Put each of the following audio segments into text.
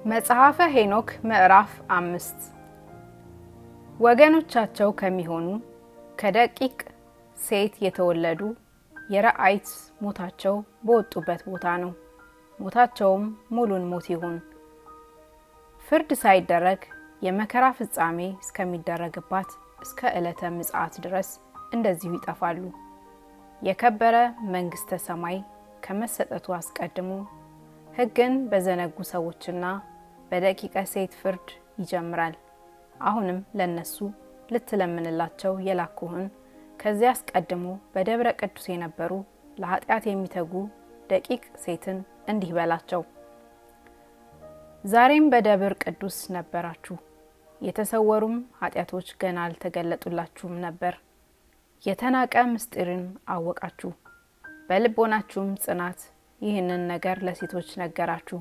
መጽሐፈ ሄኖክ ምዕራፍ 5 ወገኖቻቸው ከሚሆኑ ከደቂቅ ሴት የተወለዱ የራአይት ሞታቸው በወጡበት ቦታ ነው። ሞታቸውም ሙሉን ሞት ይሁን። ፍርድ ሳይደረግ የመከራ ፍጻሜ እስከሚደረግባት እስከ ዕለተ ምጽአት ድረስ እንደዚሁ ይጠፋሉ። የከበረ መንግሥተ ሰማይ ከመሰጠቱ አስቀድሞ ሕግን በዘነጉ ሰዎችና በደቂቀ ሴት ፍርድ ይጀምራል። አሁንም ለነሱ ልትለምንላቸው የላኩህን ከዚያ አስቀድሞ በደብረ ቅዱስ የነበሩ ለኃጢአት የሚተጉ ደቂቅ ሴትን እንዲህ በላቸው። ዛሬም በደብረ ቅዱስ ነበራችሁ፣ የተሰወሩም ኃጢአቶች ገና አልተገለጡላችሁም ነበር። የተናቀ ምስጢርን አወቃችሁ፣ በልቦናችሁም ጽናት ይህንን ነገር ለሴቶች ነገራችሁ።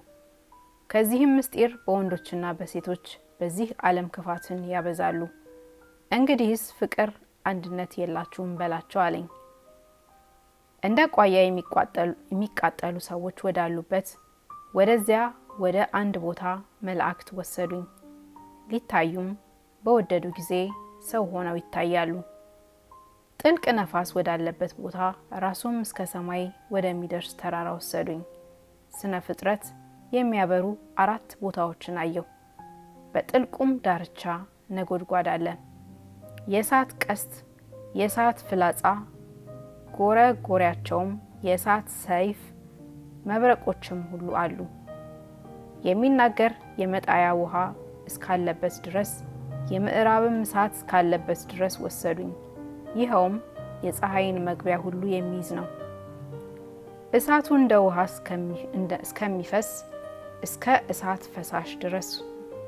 ከዚህም ምስጢር በወንዶችና በሴቶች በዚህ ዓለም ክፋትን ያበዛሉ። እንግዲህስ ፍቅር አንድነት የላችሁም በላቸው አለኝ። እንደ ቋያ የሚቃጠሉ ሰዎች ወዳሉበት ወደዚያ ወደ አንድ ቦታ መላእክት ወሰዱኝ። ሊታዩም በወደዱ ጊዜ ሰው ሆነው ይታያሉ። ጥልቅ ነፋስ ወዳለበት ቦታ ራሱም እስከ ሰማይ ወደሚደርስ ተራራ ወሰዱኝ። ስነ ፍጥረት የሚያበሩ 4 ቦታዎችን አየሁ። በጥልቁም ዳርቻ ነጎድጓድ አለ። የእሳት ቀስት፣ የእሳት ፍላጻ፣ ጎረጎሪያቸውም የእሳት ሰይፍ፣ መብረቆችም ሁሉ አሉ። የሚናገር የመጣያ ውሃ እስካለበት ድረስ የምዕራብም እሳት እስካለበት ድረስ ወሰዱኝ። ይኸውም የፀሐይን መግቢያ ሁሉ የሚይዝ ነው። እሳቱ እንደ ውሃ እስከሚፈስ እስከ እሳት ፈሳሽ ድረስ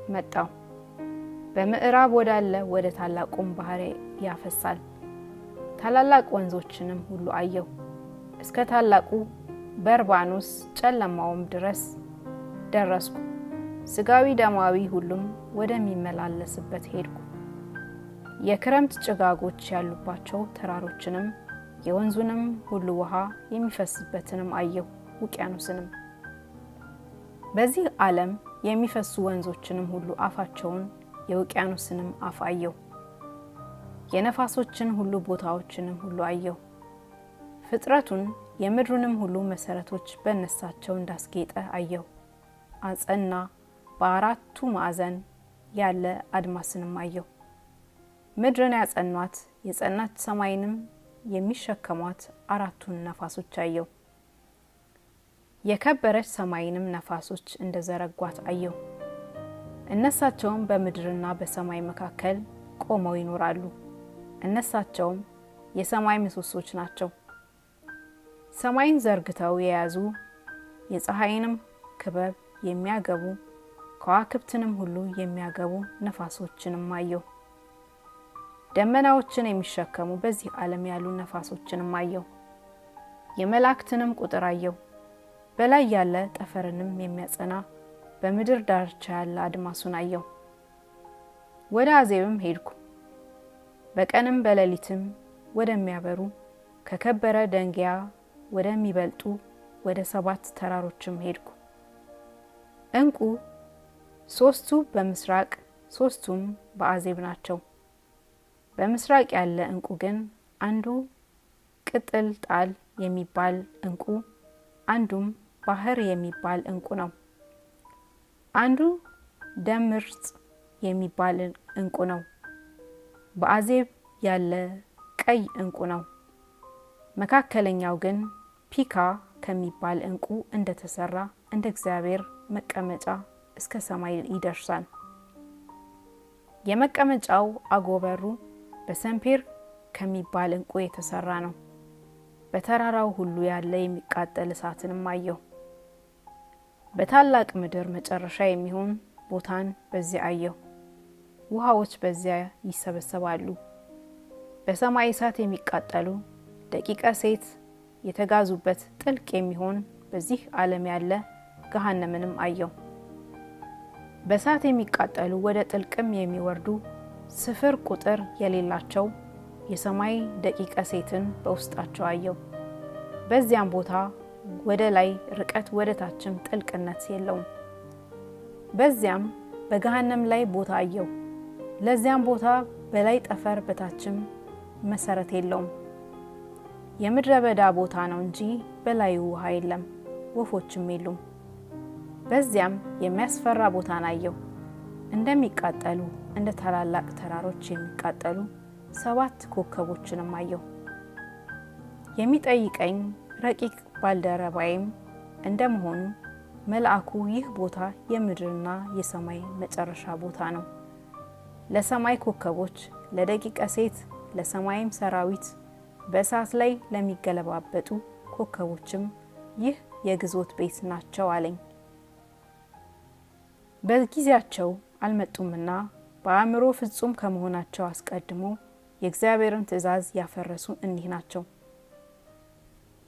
መጣው። በምዕራብ ወዳለ ወደ ታላቁም ባህር ያፈሳል። ታላላቅ ወንዞችንም ሁሉ አየሁ። እስከ ታላቁ በርባኖስ ጨለማውም ድረስ ደረስኩ። ስጋዊ ደማዊ ሁሉም ወደሚመላለስበት ሄድኩ። የክረምት ጭጋጎች ያሉባቸው ተራሮችንም የወንዙንም ሁሉ ውሃ የሚፈስበትንም አየሁ። ውቅያኖስንም በዚህ ዓለም የሚፈሱ ወንዞችንም ሁሉ አፋቸውን የውቅያኖስንም አፍ አየሁ። የነፋሶችን ሁሉ ቦታዎችንም ሁሉ አየሁ። ፍጥረቱን የምድሩንም ሁሉ መሰረቶች በእነሳቸው እንዳስጌጠ አየሁ። አጸና በአራቱ ማዕዘን ያለ አድማስንም አየሁ። ምድርን ያጸኗት የጸናች ሰማይንም የሚሸከሟት 4ቱን ነፋሶች አየሁ። የከበረች ሰማይንም ነፋሶች እንደዘረጓት አየሁ። እነሳቸውም በምድርና በሰማይ መካከል ቆመው ይኖራሉ። እነሳቸውም የሰማይ ምሰሶች ናቸው። ሰማይን ዘርግተው የያዙ የፀሐይንም ክበብ የሚያገቡ ከዋክብትንም ሁሉ የሚያገቡ ነፋሶችንም አየሁ። ደመናዎችን የሚሸከሙ በዚህ ዓለም ያሉ ነፋሶችንም አየሁ። የመላእክትንም ቁጥር አየሁ። በላይ ያለ ጠፈርንም የሚያጸና በምድር ዳርቻ ያለ አድማሱን አየሁ። ወደ አዜብም ሄድኩ። በቀንም በሌሊትም ወደሚያበሩ ከከበረ ደንጊያ ወደሚበልጡ ወደ 7 ተራሮችም ሄድኩ። ዕንቁ 3ቱ በምስራቅ 3ቱም በአዜብ ናቸው። በምስራቅ ያለ ዕንቁ ግን አንዱ ቅጥልጣል የሚባል ዕንቁ፣ አንዱም ባህር የሚባል ዕንቁ ነው። አንዱ ደምርጽ የሚባል ዕንቁ ነው። በአዜብ ያለ ቀይ ዕንቁ ነው። መካከለኛው ግን ፒካ ከሚባል ዕንቁ እንደተሰራ እንደ እግዚአብሔር መቀመጫ እስከ ሰማይ ይደርሳል። የመቀመጫው አጎበሩ በሰምፔር ከሚባል ዕንቁ የተሰራ ነው። በተራራው ሁሉ ያለ የሚቃጠል እሳትንም አየሁ። በታላቅ ምድር መጨረሻ የሚሆን ቦታን በዚያ አየሁ። ውሃዎች በዚያ ይሰበሰባሉ። በሰማይ እሳት የሚቃጠሉ ደቂቀ ሴት የተጋዙበት ጥልቅ የሚሆን በዚህ ዓለም ያለ ገሃነምንም አየሁ። በእሳት የሚቃጠሉ ወደ ጥልቅም የሚወርዱ ስፍር ቁጥር የሌላቸው የሰማይ ደቂቀ ሴትን በውስጣቸው አየሁ። በዚያም ቦታ ወደ ላይ ርቀት ወደ ታችም ጥልቅነት የለውም። በዚያም በገሃነም ላይ ቦታ አየው። ለዚያም ቦታ በላይ ጠፈር በታችም መሰረት የለውም። የምድረ በዳ ቦታ ነው እንጂ በላዩ ውሃ የለም፣ ወፎችም የሉም። በዚያም የሚያስፈራ ቦታን አየው። እንደሚቃጠሉ እንደ ታላላቅ ተራሮች የሚቃጠሉ 7 ኮከቦችንም አየው። የሚጠይቀኝ ረቂቅ ባልደረባይም እንደመሆኑ መልአኩ ይህ ቦታ የምድርና የሰማይ መጨረሻ ቦታ ነው፣ ለሰማይ ኮከቦች፣ ለደቂቀ ሴት፣ ለሰማይም ሰራዊት፣ በእሳት ላይ ለሚገለባበጡ ኮከቦችም ይህ የግዞት ቤት ናቸው አለኝ። በጊዜያቸው አልመጡምና በአእምሮ ፍጹም ከመሆናቸው አስቀድሞ የእግዚአብሔርን ትእዛዝ ያፈረሱ እኒህ ናቸው።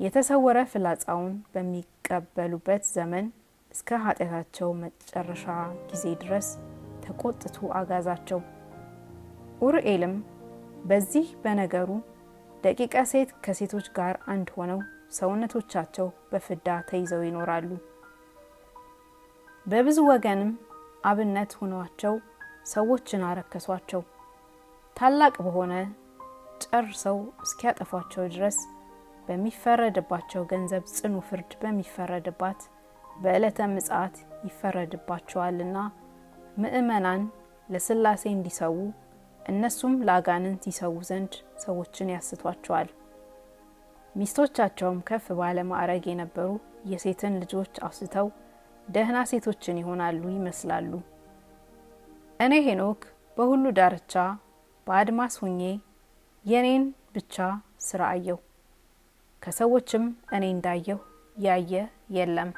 የተሰወረ ፍላጻውን በሚቀበሉበት ዘመን እስከ ኃጢአታቸው መጨረሻ ጊዜ ድረስ ተቆጥቶ አጋዛቸው። ኡርኤልም በዚህ በነገሩ ደቂቀ ሴት ከሴቶች ጋር አንድ ሆነው ሰውነቶቻቸው በፍዳ ተይዘው ይኖራሉ። በብዙ ወገንም አብነት ሆነዋቸው ሰዎችን አረከሷቸው። ታላቅ በሆነ ጨርሰው እስኪያጠፏቸው ድረስ በሚፈረድባቸው ገንዘብ ጽኑ ፍርድ በሚፈረድባት በዕለተ ምጽአት ይፈረድባቸዋልና ምእመናን ለሥላሴ እንዲሰዉ እነሱም ለአጋንንት ይሰዉ ዘንድ ሰዎችን ያስቷቸዋል። ሚስቶቻቸውም ከፍ ባለ ማዕረግ የነበሩ የሴትን ልጆች አውስተው ደህና ሴቶችን ይሆናሉ ይመስላሉ። እኔ ሄኖክ በሁሉ ዳርቻ በአድማስ ሆኜ የኔን ብቻ ስራ አየሁ። ከሰዎችም እኔ እንዳየሁ ያየ የለም።